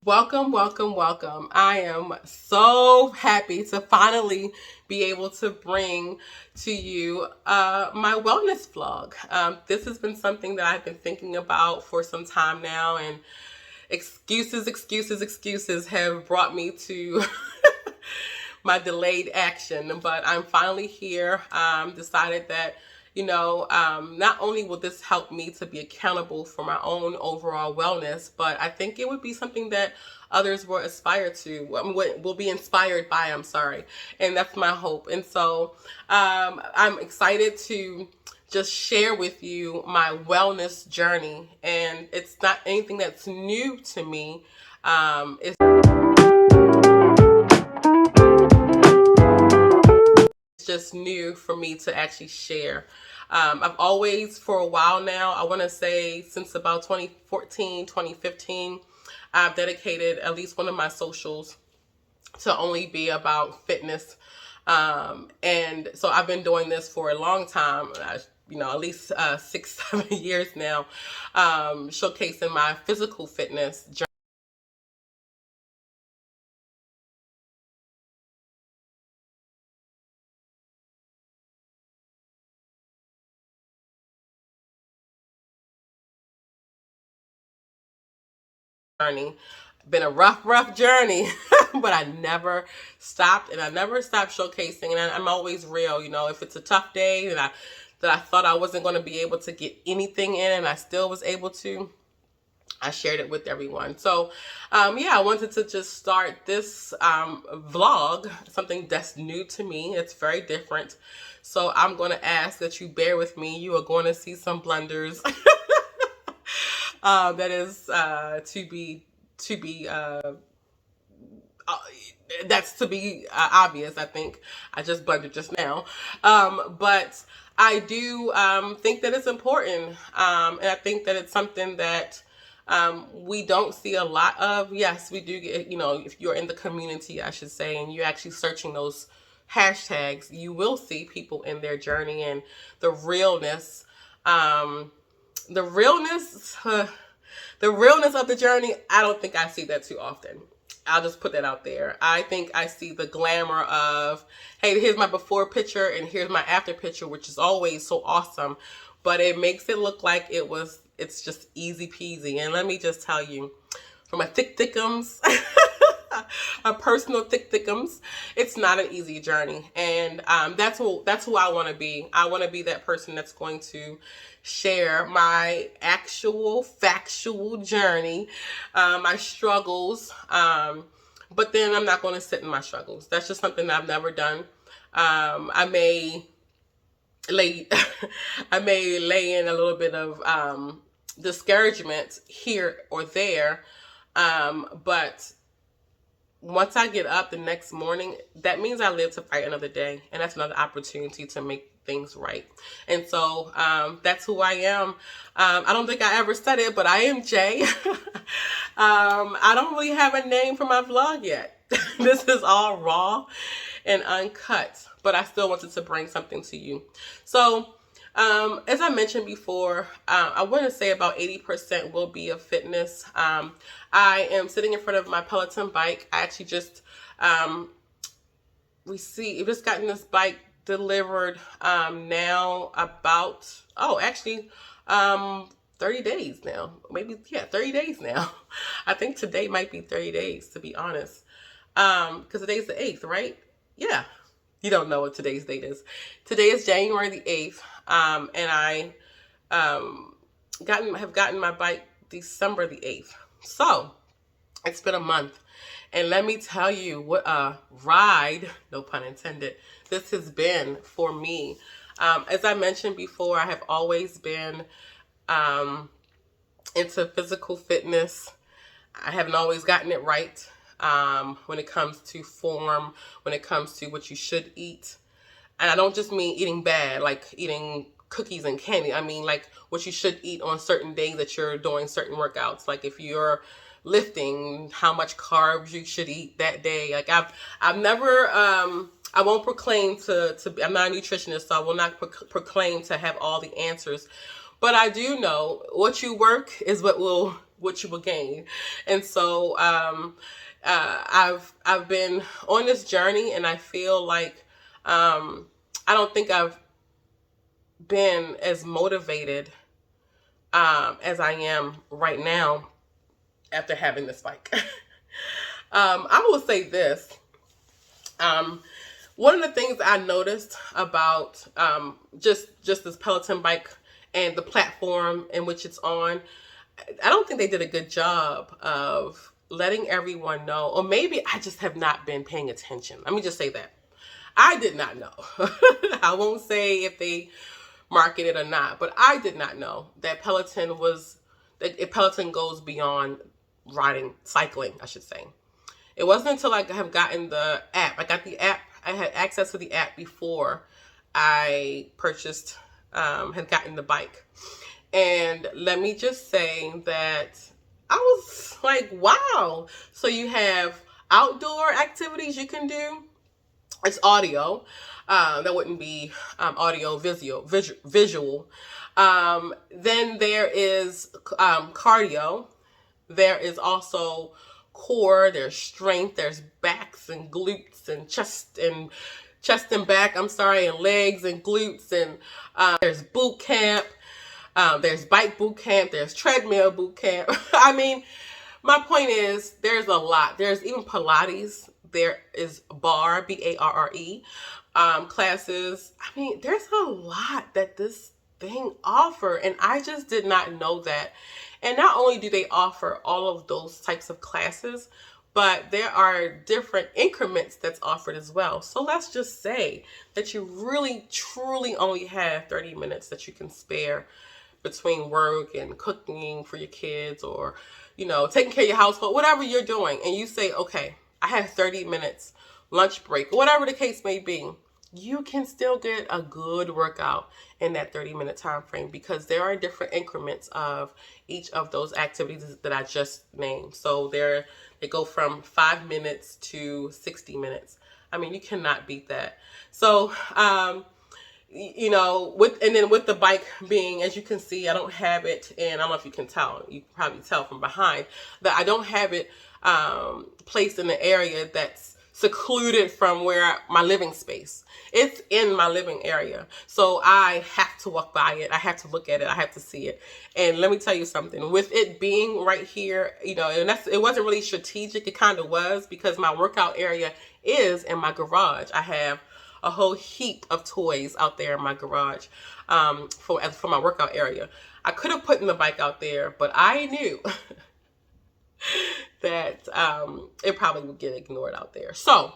Welcome, welcome, welcome. I am so happy to finally be able to bring to you my wellness vlog. This has been something that I've been thinking about for some time now, and excuses have brought me to my delayed action. But I'm finally here. Decided that not only will this help me to be accountable for my own overall wellness, but I think it would be something that others will aspire to, will be inspired by, I'm sorry. And that's my hope. And so I'm excited to just share with you my wellness journey. And it's not anything that's new to me. It's just new for me to actually share. I've always, for a while now, I want to say since about 2014, 2015, I've dedicated at least one of my socials to only be about fitness. And so I've been doing this for a long time, at least 6, 7 years now, showcasing my physical fitness journey. Been a rough journey, but I never stopped, and I never stopped showcasing. And I'm always real, if it's a tough day and that I thought I wasn't going to be able to get anything in, and I still was able to, I shared it with everyone. So, I wanted to just start this vlog, something that's new to me. It's very different. So I'm going to ask that you bear with me. You are going to see some blunders. That is that's to be obvious. I think I just blundered just now. But I do think that it's important. And I think that it's something that we don't see a lot of. Yes, we do get, if you're in the community, I should say, and you're actually searching those hashtags, you will see people in their journey and the realness. The realness of the journey, I don't think I see that too often. I'll just put that out there. I think I see the glamour of, hey, here's my before picture and here's my after picture, which is always so awesome. But it makes it look like it's just easy peasy. And let me just tell you, from a thickums, a personal thickums, it's not an easy journey. And that's who I want to be. I want to be that person that's going to share my actual factual journey, my struggles, but then I'm not going to sit in my struggles. That's just something that I've never done. I may lay in a little bit of discouragement here or there, but once I get up the next morning, that means I live to fight another day, and that's another opportunity to make things right. And so that's who I am. I don't think I ever said it, but I am Jay. I don't really have a name for my vlog yet. This is all raw and uncut, but I still wanted to bring something to you. So as I mentioned before, I want to say about 80% will be of fitness. I am sitting in front of my Peloton bike. I actually just just gotten this bike delivered now about 30 days now. Maybe 30 days now. I think today might be 30 days, to be honest. Because today's the 8th, right? Yeah. You don't know what today's date is. Today is January the 8th. And I have gotten my bike December the 8th. So it's been a month. And let me tell you what a ride, no pun intended, this has been for me. As I mentioned before, I have always been into physical fitness. I haven't always gotten it right when it comes to form, when it comes to what you should eat. And I don't just mean eating bad, like eating cookies and candy. I mean like what you should eat on certain days that you're doing certain workouts. Like if you're lifting, how much carbs you should eat that day. Like I've never, I won't proclaim to I'm not a nutritionist, so I will not proclaim to have all the answers. But I do know what you work is what you will gain. And so I've been on this journey, and I feel like I don't think I've been as motivated as I am right now after having this bike. I will say this. One of the things I noticed about just this Peloton bike and the platform in which it's on, I don't think they did a good job of letting everyone know, or maybe I just have not been paying attention. Let me just say that. I did not know. I won't say if they market it or not, but I did not know that Peloton goes beyond riding, cycling, I should say. It wasn't until I have gotten the app. I got the app. I had access to the app before I purchased, had gotten the bike. And let me just say that I was like, wow. So you have outdoor activities you can do. It's audio. That wouldn't be audio, visual. Then there is cardio. There is also core, there's strength, there's backs and glutes and chest and back, and legs and glutes, and there's boot camp, there's bike boot camp, there's treadmill boot camp. I mean, my point is there's a lot. There's even Pilates. There is barre, B-A-R-R-E, classes. I mean, there's a lot that this thing offer, and I just did not know that. And not only do they offer all of those types of classes, but there are different increments that's offered as well. So let's just say that you really, truly only have 30 minutes that you can spare between work and cooking for your kids, or, taking care of your household, whatever you're doing. And you say, okay, I have 30 minutes lunch break, whatever the case may be. You can still get a good workout in that 30-minute time frame, because there are different increments of each of those activities that I just named. So they go from 5 minutes to 60 minutes. I mean, you cannot beat that. So, with the bike being, as you can see, I don't have it, and I don't know if you can tell, you can probably tell from behind, that I don't have it placed in an area that's secluded from where my living space. It's in my living area. So I have to walk by it. I have to look at it. I have to see it. And let me tell you something, with it being right here, and it wasn't really strategic. It kind of was, because my workout area is in my garage. I have a whole heap of toys out there in my garage for my workout area. I could have put the bike out there, but I knew that it probably would get ignored out there. So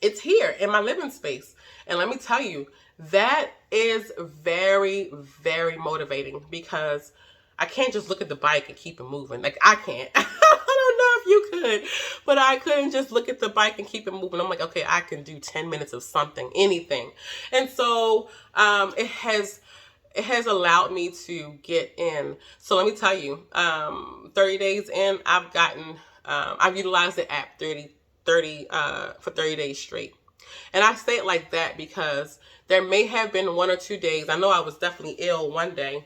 it's here in my living space. And let me tell you, that is very, very motivating, because I can't just look at the bike and keep it moving. Like, I can't. I don't know if you could, but I couldn't just look at the bike and keep it moving. I'm like, okay, I can do 10 minutes of something, anything. And so it has allowed me to get in. So let me tell you, 30 days in, I've utilized the app for 30 days straight. And I say it like that because there may have been 1 or 2 days. I know I was definitely ill one day.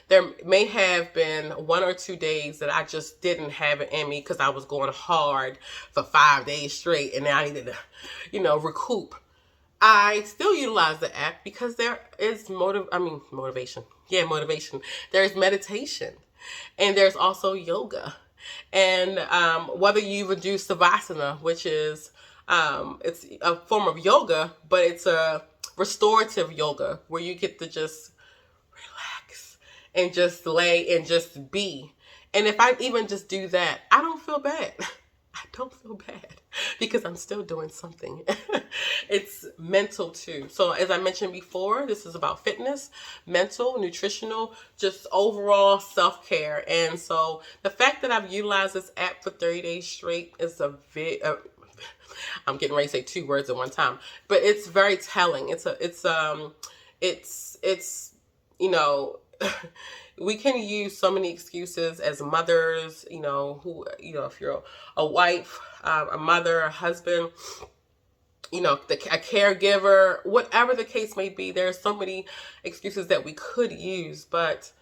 There may have been 1 or 2 days that I just didn't have it in me, because I was going hard for 5 days straight, and now I needed to, recoup. I still utilize the app because there is motivation. Yeah, motivation. There's meditation, and there's also yoga. And whether you would do Savasana, which is it's a form of yoga, but it's a restorative yoga where you get to just relax and just lay and just be. And if I even just do that, I don't feel bad. I don't feel bad, because I'm still doing something. It's mental too. So as I mentioned before, this is about fitness, mental, nutritional, just overall self-care. And so the fact that I've utilized this app for 30 days straight is I'm getting ready to say 2 words at one time, but it's very telling. We can use so many excuses as mothers, if you're a wife, a mother, a husband, a caregiver, whatever the case may be. There are so many excuses that we could use, but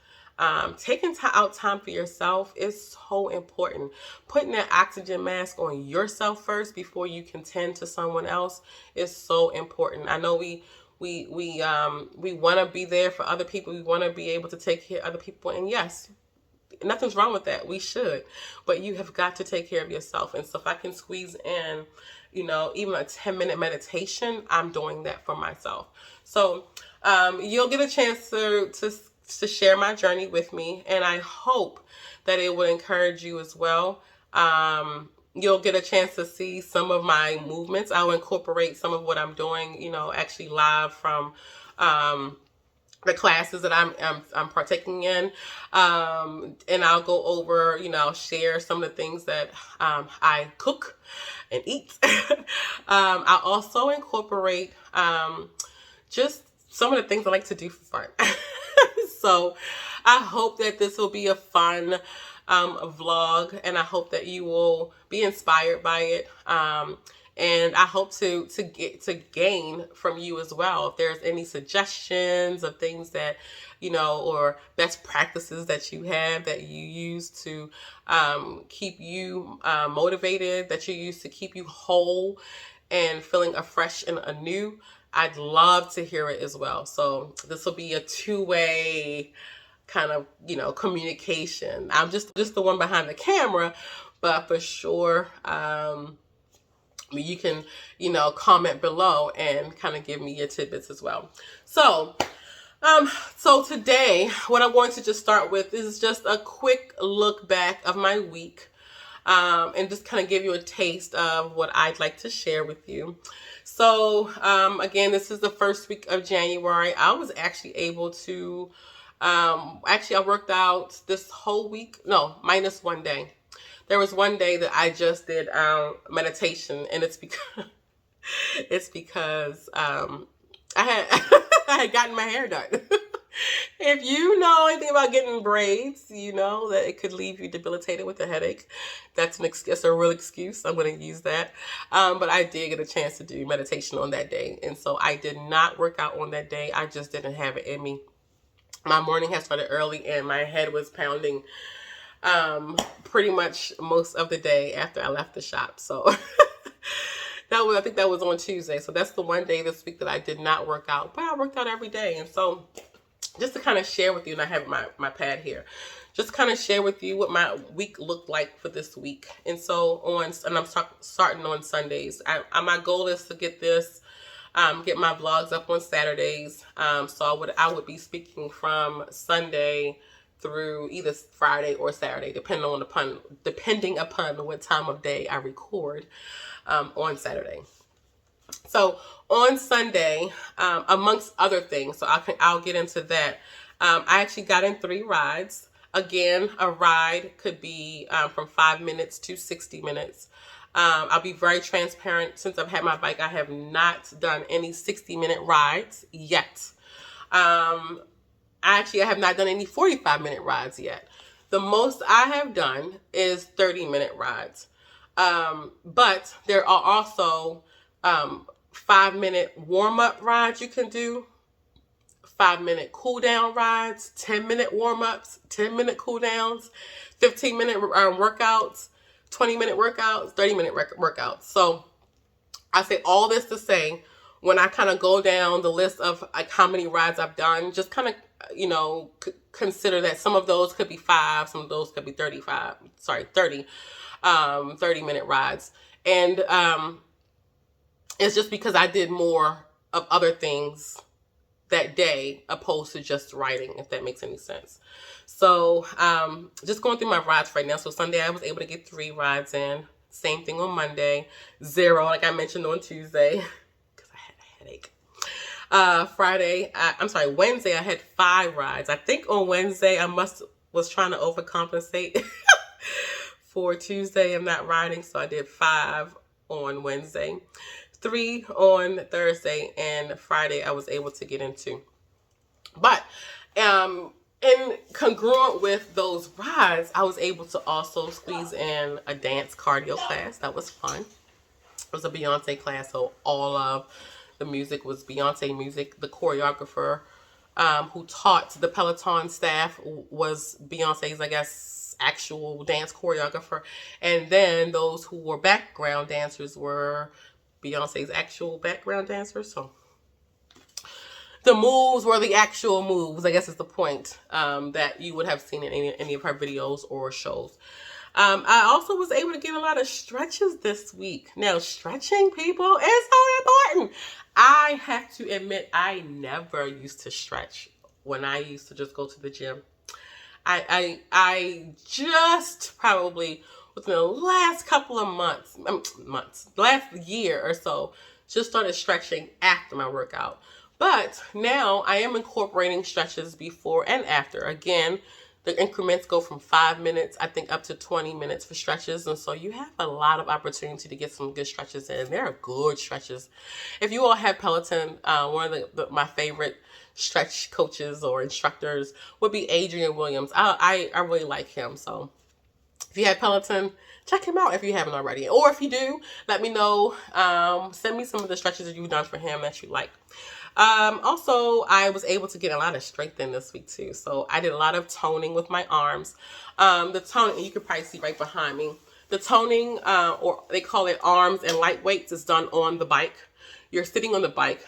taking out time for yourself is so important. Putting that oxygen mask on yourself first before you can tend to someone else is so important. I know we want to be there for other people. We want to be able to take care of other people, and yes, nothing's wrong with that. We should, but you have got to take care of yourself. And so if I can squeeze in, even a 10-minute meditation, I'm doing that for myself. So you'll get a chance to share my journey with me, and I hope that it will encourage you as well. You'll get a chance to see some of my movements. I'll incorporate some of what I'm doing, actually live from the classes that I'm partaking in, and I'll go over, I'll share some of the things that I cook and eat. I'll also incorporate just some of the things I like to do for fun. So I hope that this will be a fun vlog, and I hope that you will be inspired by it. And I hope to gain from you as well. If there's any suggestions of things that, or best practices that you have that you use to keep you motivated, that you use to keep you whole and feeling afresh and anew, I'd love to hear it as well. So this will be a two-way kind of, communication. I'm just the one behind the camera, but for sure, you can, comment below and kind of give me your tidbits as well. So today, what I'm going to just start with is just a quick look back of my week, and just kind of give you a taste of what I'd like to share with you. So, again, this is the first week of January. I was actually able to, I worked out this whole week, no, minus one day. There was one day that I just did meditation, and it's because I had I had gotten my hair done. If you know anything about getting braids, you know that it could leave you debilitated with a headache. That's a real excuse. I'm going to use that. But I did get a chance to do meditation on that day, and so I did not work out on that day. I just didn't have it in me. My morning had started early, and my head was pounding pretty much most of the day after I left the shop. So I think that was on Tuesday. So that's the one day this week that I did not work out, but I worked out every day. And so just to kind of share with you, and I have my pad here, just kind of share with you what my week looked like for this week. And so I'm starting on Sundays. My goal is to get my vlogs up on Saturdays. So I would be speaking from Sunday through either Friday or Saturday, depending upon what time of day I record on Saturday. So on Sunday, amongst other things, so I'll get into that. I actually got in 3 rides. Again, a ride could be from 5 minutes to 60 minutes. I'll be very transparent. Since I've had my bike, I have not done any 60-minute rides yet. I have not done any 45-minute rides yet. The most I have done is 30-minute rides. But there are also 5-minute warm-up rides you can do, 5-minute cool-down rides, 10-minute warm-ups, 10-minute cool-downs, 15-minute workouts, 20-minute workouts, 30-minute workouts. So I say all this to say, when I kind of go down the list of like how many rides I've done, just kind of, consider that some of those could be 5, some of those could be 30 30-minute rides. And it's just because I did more of other things that day opposed to just riding, if that makes any sense. So just going through my rides right now. So Sunday I was able to get 3 rides in. Same thing on Monday. 0, like I mentioned, on Tuesday because I had a headache. Wednesday I had 5 rides. I think on Wednesday I was trying to overcompensate for Tuesday I'm not riding, so I did 5 on Wednesday, 3 on Thursday, and Friday I was able to get into. But in congruent with those rides, I was able to also squeeze in a dance cardio class. That was fun. It was a Beyonce class, so all of the music was Beyonce music. The choreographer who taught the Peloton staff was Beyonce's, I guess, actual dance choreographer. And then those who were background dancers were Beyonce's actual background dancers. So the moves were the actual moves, I guess is the point, that you would have seen in any of her videos or shows. I also was able to get a lot of stretches this week. Now, stretching, people, is so important. I have to admit, I never used to stretch when I used to just go to the gym. I just probably within the last couple of months, last year or so, just started stretching after my workout. But now I am incorporating stretches before and after. Again, the increments go from 5 minutes, I think, up to 20 minutes for stretches. And so you have a lot of opportunity to get some good stretches in. They're good stretches. If you all have Peloton, one of my favorite stretch coaches or instructors would be Adrian Williams. I really like him. So if you have Peloton, check him out if you haven't already. Or if you do, let me know. Send me some of the stretches that you've done for him that you like. Also, I was able to get a lot of strength in this week too. So I did a lot of toning with my arms. The toning, you can probably see right behind me. The toning, or they call it arms and light weights, is done on the bike. You're sitting on the bike.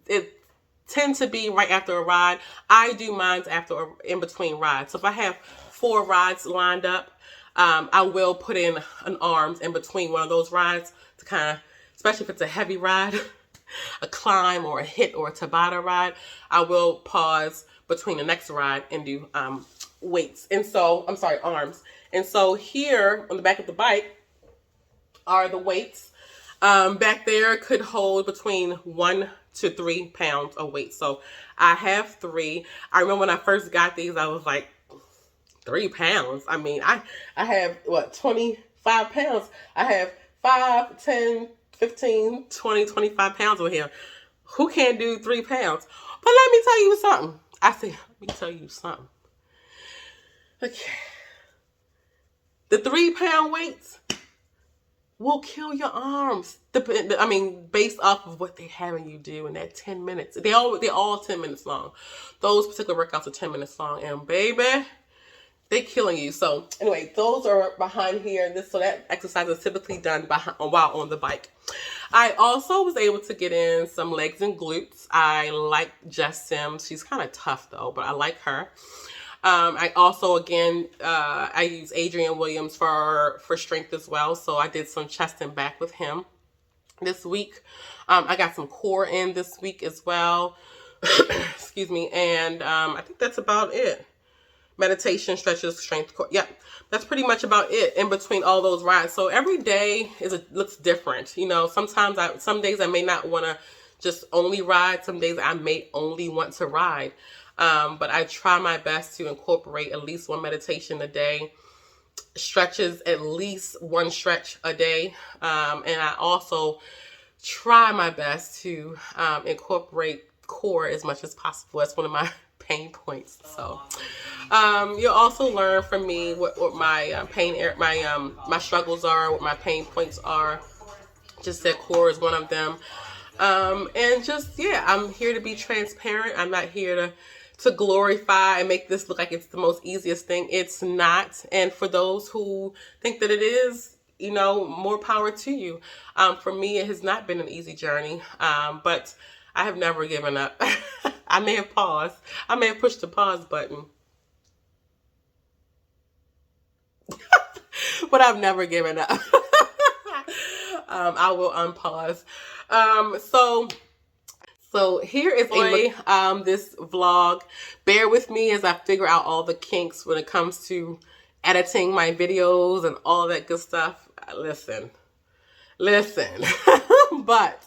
It tends to be right after a ride. I do mine in between rides. So if I have 4 rides lined up, I will put in an arms in between one of those rides to kind of, especially if it's a heavy ride, a climb or a hit or a Tabata ride, I will pause between the next ride and do weights. And so, I'm sorry, arms. And so here on the back of the bike are the weights. Back there could hold between 1 to 3 pounds of weight. So I have 3. I remember when I first got these, I was like, 3 pounds. I mean, I have, 25 pounds. I have 5, 10, 15, 20, 25 pounds over here. Who can't do 3 pounds? But let me tell you something. Let me tell you something. Okay. The 3-pound weights will kill your arms. Based off of what they're having you do in that 10 minutes. They're all 10 minutes long. Those particular workouts are 10 minutes long. And baby, they're killing you. So anyway, those are behind here. So that exercise is typically done while on the bike. I also was able to get in some legs and glutes. I like Jess Sims. She's kind of tough though, but I like her. I also, again, I use Adrian Williams for strength as well. So I did some chest and back with him this week. I got some core in this week as well. Excuse me. And I think that's about it. Meditation, stretches, strength, core. Yeah, that's pretty much about it in between all those rides. So every day looks different. You know, some days I may not want to just only ride. Some days I may only want to ride. But I try my best to incorporate at least 1 meditation a day, stretches, at least 1 stretch a day. And I also try my best to incorporate core as much as possible. That's one of my pain points. So you'll also learn from me what my my struggles are, what my pain points are. Just that core is one of them. And just, yeah, I'm here to be transparent. I'm not here to glorify and make this look like it's the most easiest thing. It's not. And for those who think that it is, you know, more power to you. For me, it has not been an easy journey, but I have never given up. I may have paused. I may have pushed the pause button. But I've never given up. I will unpause. So here is this vlog. Bear with me as I figure out all the kinks when it comes to editing my videos and all that good stuff. Listen. But